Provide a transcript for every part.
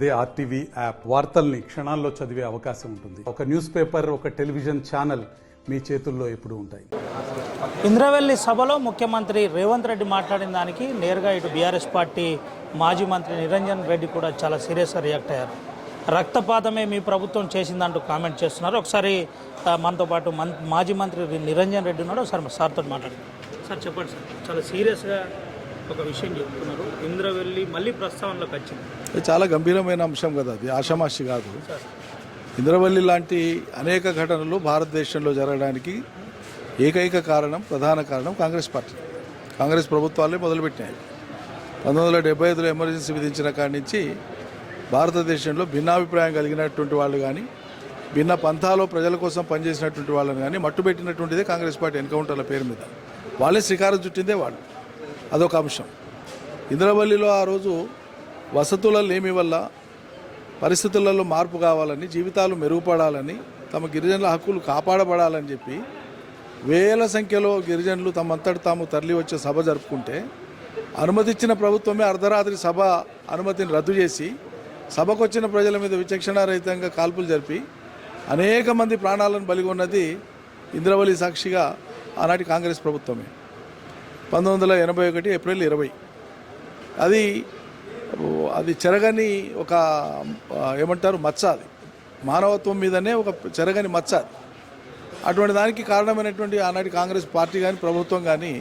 అదే RTV app వార్తల్ని క్షణాల్లో చదివే అవకాశం ఉంటుంది. ఒక న్యూస్ పేపర్, ఒక టెలివిజన్ ఛానల్ మీ చేతుల్లో ఎప్పుడూ ఉంటాయి. ఇంద్రవెల్లి సభలో ముఖ్యమంత్రి రేవంత్ రెడ్డి మాట్లాడిన దానికి నేరుగా ఇటు బీఆర్ఎస్ పార్టీ మాజీ మంత్రి నిరంజన్ రెడ్డి కూడా చాలా సీరియస్గా రియాక్ట్ అయ్యారు. రక్తపాతమే మీ ప్రభుత్వం చేసిందంటూ కామెంట్ చేస్తున్నారు. ఒకసారి మనతో పాటు మాజీ మంత్రి నిరంజన్ రెడ్డి ఉన్నాడు. ఒకసారి సార్తో మాట్లాడుతున్నాం. సార్ చెప్పండి సార్, చాలా సీరియస్గా ఒక విషయం చెప్తున్నారు. ఇంద్రవెల్లి మళ్ళీ ప్రస్తావనలోకి వచ్చింది. అది చాలా గంభీరమైన అంశం కదా, అది ఆషామాషి కాదు. ఇంద్రవెల్లి లాంటి అనేక ఘటనలు భారతదేశంలో జరగడానికి ఏకైక కారణం, ప్రధాన కారణం కాంగ్రెస్ పార్టీ, కాంగ్రెస్ ప్రభుత్వాలే మొదలుపెట్టినాయి. 1975లో ఎమర్జెన్సీ విధించిన కాడి నుంచి భారతదేశంలో భిన్నాభిప్రాయం కలిగినటువంటి వాళ్ళు కానీ, భిన్న పంథాలో ప్రజల కోసం పనిచేసినటువంటి వాళ్ళని కానీ మట్టుబెట్టినటువంటిదే కాంగ్రెస్ పార్టీ ఎన్కౌంటర్ల పేరు మీద. వాళ్ళే శ్రీకారం చుట్టిందే వాళ్ళు. అదొక అంశం. ఇంద్రవల్లిలో ఆ రోజు వసతుల లేమి వల్ల పరిస్థితులలో మార్పు కావాలని, జీవితాలు మెరుగుపడాలని, తమ గిరిజనుల హక్కులు కాపాడబడాలని చెప్పి వేల సంఖ్యలో గిరిజనులు తమంతటి తాము తరలి వచ్చే సభ జరుపుకుంటే అనుమతిచ్చిన ప్రభుత్వమే అర్ధరాత్రి సభ అనుమతిని రద్దు చేసి సభకు వచ్చిన ప్రజల మీద విచక్షణారహితంగా కాల్పులు జరిపి అనేక మంది ప్రాణాలను బలిగొన్నది ఇంద్రవల్లి సాక్షిగా ఆనాటి కాంగ్రెస్ ప్రభుత్వమే. 1981 ఏప్రిల్ 20. అది చెరగని ఒక ఏమంటారు మచ్చ, అది మానవత్వం మీదనే ఒక చెరగని మచ్చ. అటువంటి దానికి కారణమైనటువంటి ఆనాటి కాంగ్రెస్ పార్టీ కానీ ప్రభుత్వం కానీ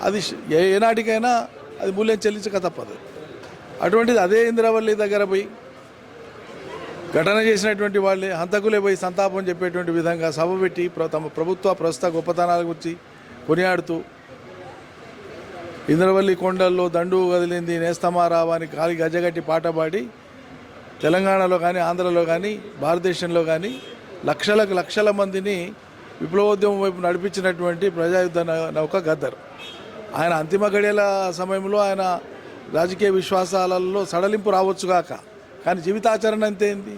అది ఏనాటికైనా అది మూల్యం చెల్లించక తప్పదు. అటువంటిది అదే ఇంద్రవల్లి దగ్గర పోయి ఘటన చేసినటువంటి వాళ్ళే హంతకులే పోయి సంతాపం చెప్పేటువంటి విధంగా సభ పెట్టి తమ ప్రభుత్వ ప్రస్తుత గొప్పతనాల గురించి కొనియాడుతూ ఇంద్రవల్లి కొండల్లో దండు కదిలింది నేస్తమా రావా అని గాలి గజ్జగట్టి పాట పాడి తెలంగాణలో కానీ, ఆంధ్రలో కానీ, భారతదేశంలో కానీ లక్షల మందిని విప్లవోద్యమం వైపు నడిపించినటువంటి ప్రజాయుద్ధ నౌక గద్దర్. ఆయన అంతిమ గడియల సమయంలో ఆయన రాజకీయ విశ్వాసాలలో సడలింపు రావచ్చుగాక, కానీ జీవితాచరణ అంతేంది.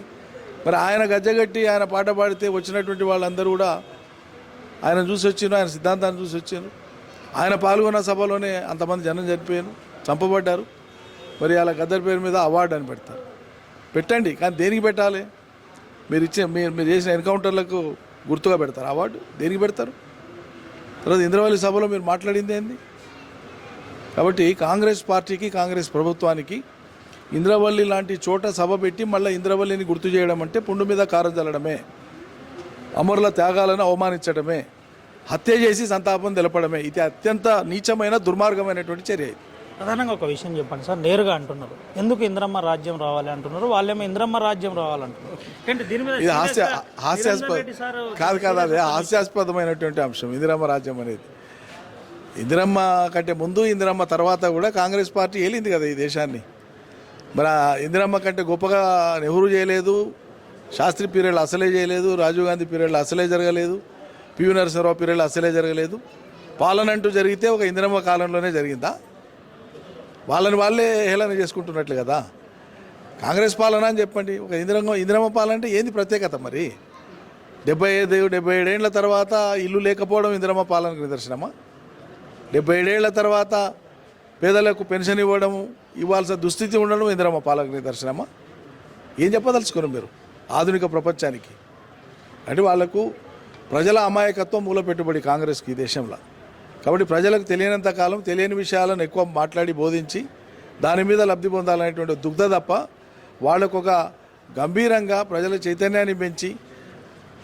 మరి ఆయన గజ్జగట్టి ఆయన పాట పాడితే వచ్చినటువంటి వాళ్ళందరూ కూడా ఆయన చూసి వచ్చారు, ఆయన సిద్ధాంతాన్ని చూసి వచ్చారు. ఆయన పాల్గొన్న సభలోనే అంతమంది జనం చనిపోయారు, చంపబడ్డారు. మరి అలా గద్దర్ పేరు మీద అవార్డు అని పెడతారు. పెట్టండి, కానీ దేనికి పెట్టాలి? మీరు చేసిన ఎన్కౌంటర్లకు గుర్తుగా పెడతారు అవార్డు. దేనికి పెడతారు? తర్వాత ఇంద్రవల్లి సభలో మీరు మాట్లాడింది ఏంది? కాబట్టి కాంగ్రెస్ పార్టీకి, కాంగ్రెస్ ప్రభుత్వానికి ఇంద్రవల్లి లాంటి చోట సభ పెట్టి మళ్ళీ ఇంద్రవల్లిని గుర్తు చేయడం అంటే పుండు మీద కారం చల్లడమే, అమరుల త్యాగాలను అవమానించడమే, హత్య చేసి సంతాపం తెలపడమే. ఇది అత్యంత నీచమైన, దుర్మార్గమైనటువంటి చర్య. ప్రధానంగా ఒక విషయం చెప్పండి సార్, నేరుగా అంటున్నారు ఎందుకు ఇంద్రమ్మ రాజ్యం రావాలి అంటున్నారు, వాళ్ళేమో ఇంద్రమ్మ రాజ్యం రావాలంటున్నారు. ఇది కాదు, అదే హాస్యాస్పదమైనటువంటి అంశం ఇందిరమ్మ రాజ్యం అనేది. ఇందిరమ్మ కంటే ముందు, ఇందిరమ్మ తర్వాత కూడా కాంగ్రెస్ పార్టీ ఏలింది కదా ఈ దేశాన్ని. మరి ఇందిరమ్మ కంటే గొప్పగా నెహ్రూ చేయలేదు, శాస్త్రి పీరియడ్లో అసలే చేయలేదు, రాజీవ్ గాంధీ పీరియడ్లో అసలే జరగలేదు, పివి నరసింహరావు పీరియడ్లో అసలే జరగలేదు. పాలన అంటూ జరిగితే ఒక ఇందిరమ్మ కాలంలోనే జరిగిందా? వాళ్ళే హేళన చేసుకుంటున్నట్లు కదా. కాంగ్రెస్ పాలన అని చెప్పండి. ఒక ఇందిరమ్మ పాలన అంటే ఏంది ప్రత్యేకత? మరి 77 ఏళ్ల తర్వాత ఇల్లు లేకపోవడం ఇందిరమ్మ పాలనకు నిదర్శనమా? 77 ఏళ్ల తర్వాత పేదలకు పెన్షన్ ఇవ్వాల్సిన దుస్థితి ఉండడం ఇందిరమ్మ పాలనకు నిదర్శనమా? ఏం చెప్పదలుచుకున్నారు మీరు ఆధునిక ప్రపంచానికి? అంటే వాళ్లకు ప్రజల అమాయకత్వం మూల పెట్టుబడి కాంగ్రెస్కి ఈ దేశంలో. కాబట్టి ప్రజలకు తెలియనంత కాలం తెలియని విషయాలను ఎక్కువ మాట్లాడి బోధించి దాని మీద లబ్ధి పొందాలనేటువంటి దుగ్ధ తప్ప వాళ్ళకు ఒక గంభీరంగా ప్రజల చైతన్యాన్ని పెంచి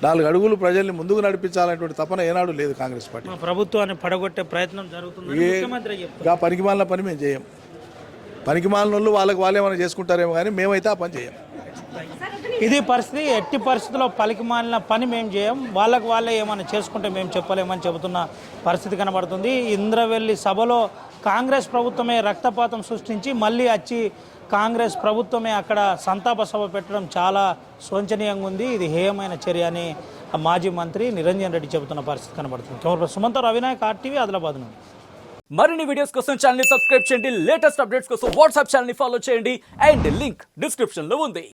4 అడుగులు ప్రజల్ని ముందుకు నడిపించాలనేటువంటి తపన ఏనాడు లేదు కాంగ్రెస్ పార్టీ. ప్రభుత్వాన్ని పడగొట్టే ప్రయత్నం జరుగుతుంది. పనికిమాలిన పని మేము చేయం. పనికిమాలిన వాళ్ళు వాళ్ళే ఏమైనా చేసుకుంటారేమో, కానీ మేమైతే ఆ పని చేయం. ఇది పరిస్థితి. ఎట్టి పరిస్థితుల్లో పలికిమాలిన పని మేము చేయం, వాళ్ళే ఏమైనా చేసుకుంటే మేము చెప్పలేమని చెబుతున్న పరిస్థితి కనబడుతుంది. ఇంద్రవెల్లి సభలో కాంగ్రెస్ ప్రభుత్వమే రక్తపాతం సృష్టించి మళ్ళీ వచ్చి కాంగ్రెస్ ప్రభుత్వమే అక్కడ సంతాప సభ పెట్టడం చాలా శోచనీయంగా ఉంది. ఇది హేయమైన చర్య అని మాజీ మంత్రి నిరంజన్ రెడ్డి చెబుతున్న పరిస్థితి కనబడుతుంది. కెమెరా సుమంతరావు, అవినాయక్, ఆర్టీవీ, ఆదిలాబాద్ నుండి. మరిన్ని వీడియోస్ కోసం ఛానల్ ని సబ్స్క్రైబ్ చేయండి, లేటెస్ట్ అప్డేట్స్ కోసం వాట్సాప్ ఛానల్ ని ఫాలో చేయండి, అండ్ లింక్ డిస్క్రిప్షన్ లో ఉంది.